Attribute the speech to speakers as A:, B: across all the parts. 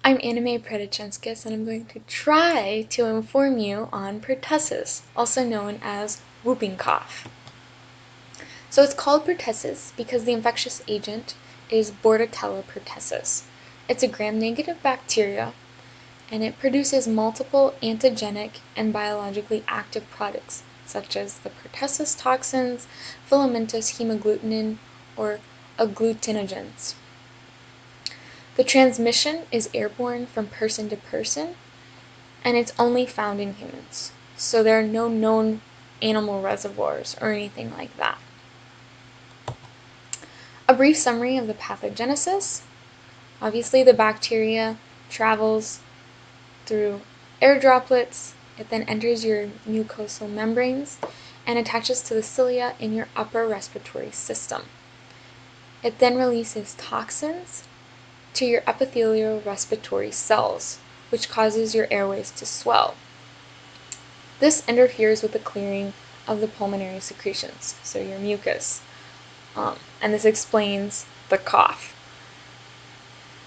A: I'm Anime Pertussis, and I'm going to try to inform you on pertussis, also known as whooping cough. So it's called pertussis because the infectious agent is Bordetella pertussis. It's a gram-negative bacteria, and it produces multiple antigenic and biologically active products, such as the pertussis toxins, filamentous hemagglutinin, or agglutinogens. The transmission is airborne from person to person, and it's only found in humans. So there are no known animal reservoirs or anything like that. A brief summary of the pathogenesis. Obviously, the bacteria travels through air droplets. It then enters your mucosal membranes and attaches to the cilia in your upper respiratory system. It then releases toxins to your epithelial respiratory cells, which causes your airways to swell. This interferes with the clearing of the pulmonary secretions, so your mucus, and this explains the cough.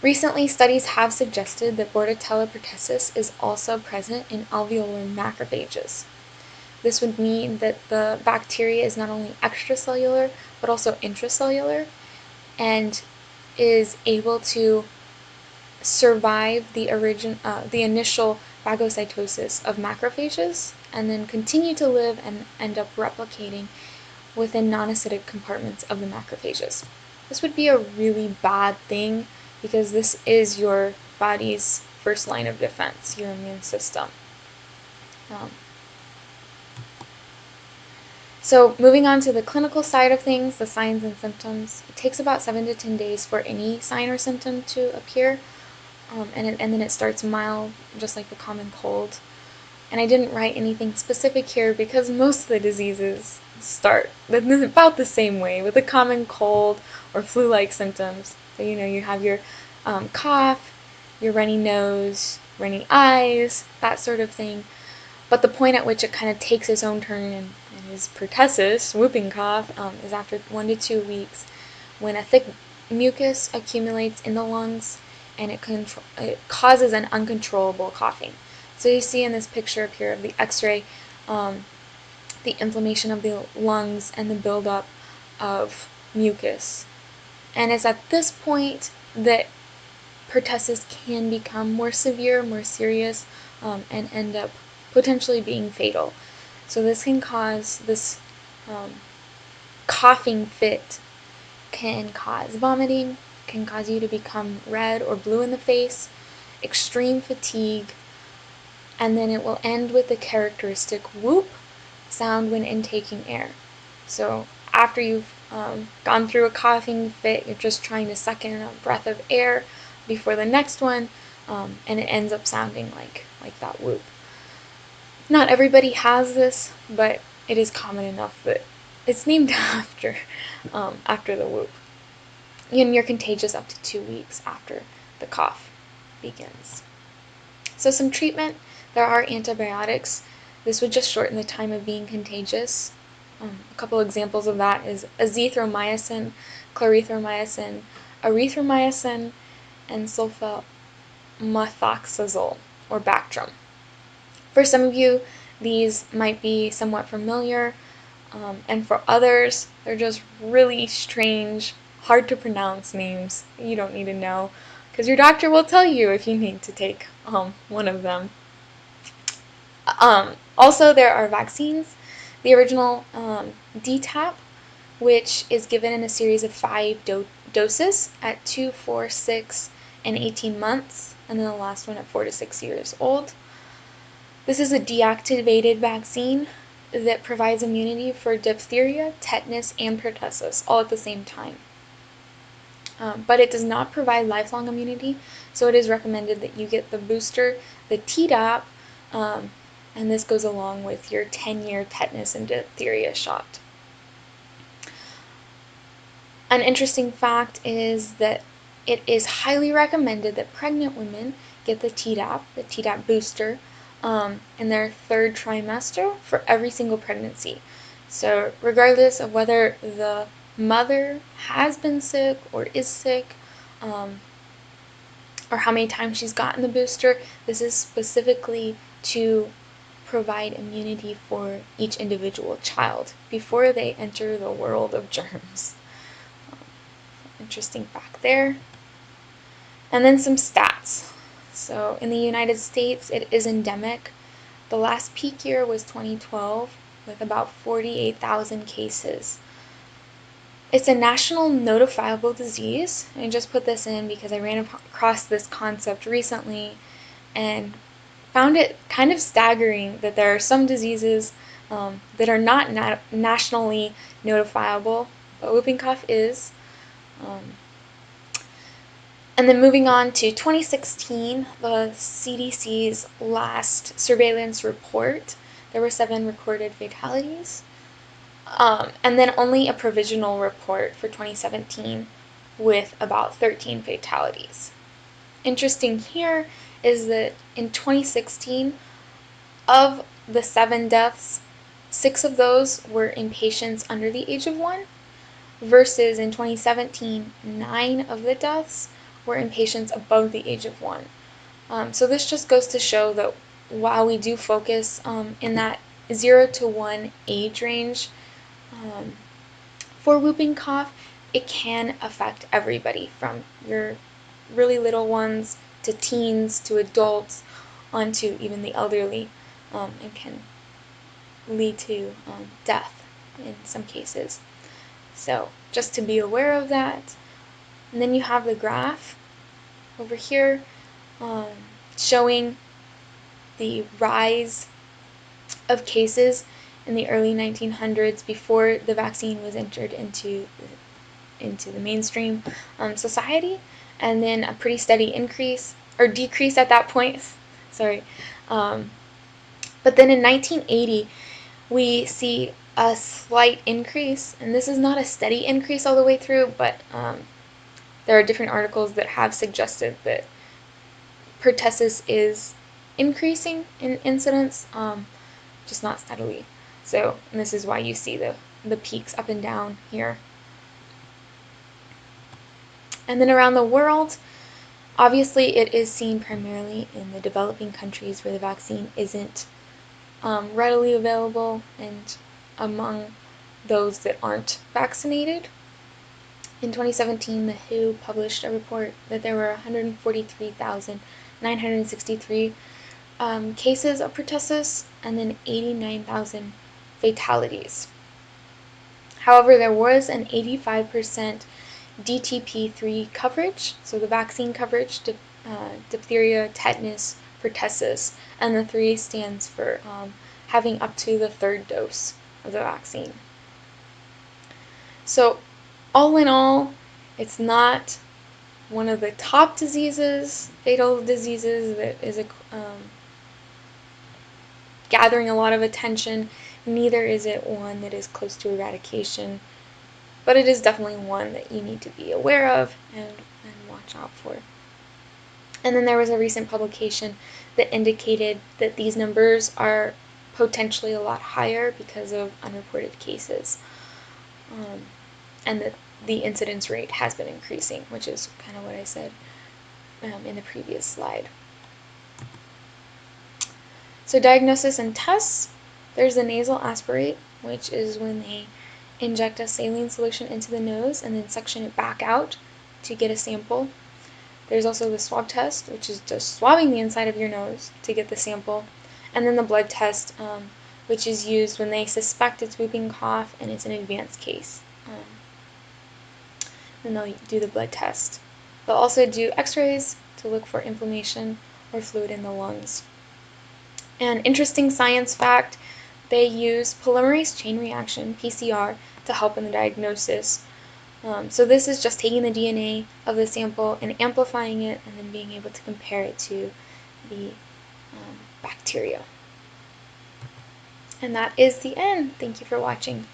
A: Recently, studies have suggested that Bordetella pertussis is also present in alveolar macrophages. This would mean that the bacteria is not only extracellular, but also intracellular, and is able to survive the initial phagocytosis of macrophages, and then continue to live and end up replicating within non-acidic compartments of the macrophages. This would be a really bad thing because this is your body's first line of defense, your immune system. So moving on to the clinical side of things, the signs and symptoms, it takes about 7 to 10 days for any sign or symptom to appear, and then it starts mild, just like the common cold. And I didn't write anything specific here because most of the diseases start about the same way, with a common cold or flu-like symptoms. So you have your cough, your runny nose, runny eyes, that sort of thing. But the point at which it kind of takes its own turn and is pertussis, whooping cough, is after 1 to 2 weeks, when a thick mucus accumulates in the lungs and it causes an uncontrollable coughing. So you see in this picture up here of the x-ray, the inflammation of the lungs and the buildup of mucus. And it's at this point that pertussis can become more severe, more serious, and end up potentially being fatal. So this can cause this coughing fit can cause vomiting, can cause you to become red or blue in the face, extreme fatigue, and then it will end with the characteristic whoop sound when intaking air. So after you've gone through a coughing fit, you're just trying to suck in a breath of air before the next one, and it ends up sounding like that whoop. Not everybody has this, but it is common enough that it's named after the whoop. And you're contagious up to 2 weeks after the cough begins. So some treatment, there are antibiotics. This would just shorten the time of being contagious. A couple examples of that is azithromycin, clarithromycin, erythromycin, and sulfamethoxazole, or Bactrim. For some of you, these might be somewhat familiar, and for others, they're just really strange, hard to pronounce names you don't need to know, because your doctor will tell you if you need to take one of them. Also, there are vaccines. The original DTaP, which is given in a series of 5 doses at 2, 4, 6, and 18 months, and then the last one at 4 to 6 years old. This is a deactivated vaccine that provides immunity for diphtheria, tetanus, and pertussis all at the same time. But it does not provide lifelong immunity, so it is recommended that you get the booster, the Tdap, and this goes along with your 10-year tetanus and diphtheria shot. An interesting fact is that it is highly recommended that pregnant women get the Tdap booster, in their 3rd trimester for every single pregnancy. So regardless of whether the mother has been sick or is sick, or how many times she's gotten the booster. This is specifically to provide immunity for each individual child before they enter the world of germs. Interesting fact there. And then some stats. So in the United States, it is endemic. The last peak year was 2012 with about 48,000 cases. It's a national notifiable disease. I just put this in because I ran across this concept recently and found it kind of staggering that there are some diseases that are not nationally notifiable, but whooping cough is. And then moving on to 2016, the CDC's last surveillance report, there were 7 recorded fatalities. And then only a provisional report for 2017 with about 13 fatalities. Interesting here is that in 2016, of the 7 deaths, 6 of those were in patients under the age of 1, versus in 2017, 9 of the deaths were in patients above the age of 1. So this just goes to show that while we do focus in that 0 to 1 age range for whooping cough, it can affect everybody from your really little ones to teens to adults onto even the elderly, and can lead to death in some cases. So just to be aware of that. And then you have the graph over here showing the rise of cases in the early 1900s before the vaccine was entered into the mainstream society, and then a pretty steady increase or decrease at that point. Sorry. But then in 1980, we see a slight increase, and this is not a steady increase all the way through, but there are different articles that have suggested that pertussis is increasing in incidence, just not steadily. So, and this is why you see the peaks up and down here. And then around the world, obviously it is seen primarily in the developing countries where the vaccine isn't readily available, and among those that aren't vaccinated. In 2017, the WHO published a report that there were 143,963 cases of pertussis and then 89,000 fatalities. However, there was an 85% DTP3 coverage, so the vaccine coverage, diphtheria, tetanus, pertussis, and the 3 stands for having up to the 3rd dose of the vaccine. So all in all, it's not one of the top diseases, fatal diseases, that is gathering a lot of attention. Neither is it one that is close to eradication, but it is definitely one that you need to be aware of and watch out for. And then there was a recent publication that indicated that these numbers are potentially a lot higher because of unreported cases, and that the incidence rate has been increasing, which is kind of what I said in the previous slide. So diagnosis and tests, there's the nasal aspirate, which is when they inject a saline solution into the nose and then suction it back out to get a sample. There's also the swab test, which is just swabbing the inside of your nose to get the sample. And then the blood test, which is used when they suspect it's whooping cough and it's an advanced case. Then they'll do the blood test. They'll also do x-rays to look for inflammation or fluid in the lungs. An interesting science fact, they use polymerase chain reaction, PCR, to help in the diagnosis. So this is just taking the DNA of the sample and amplifying it and then being able to compare it to the bacteria. And that is the end. Thank you for watching.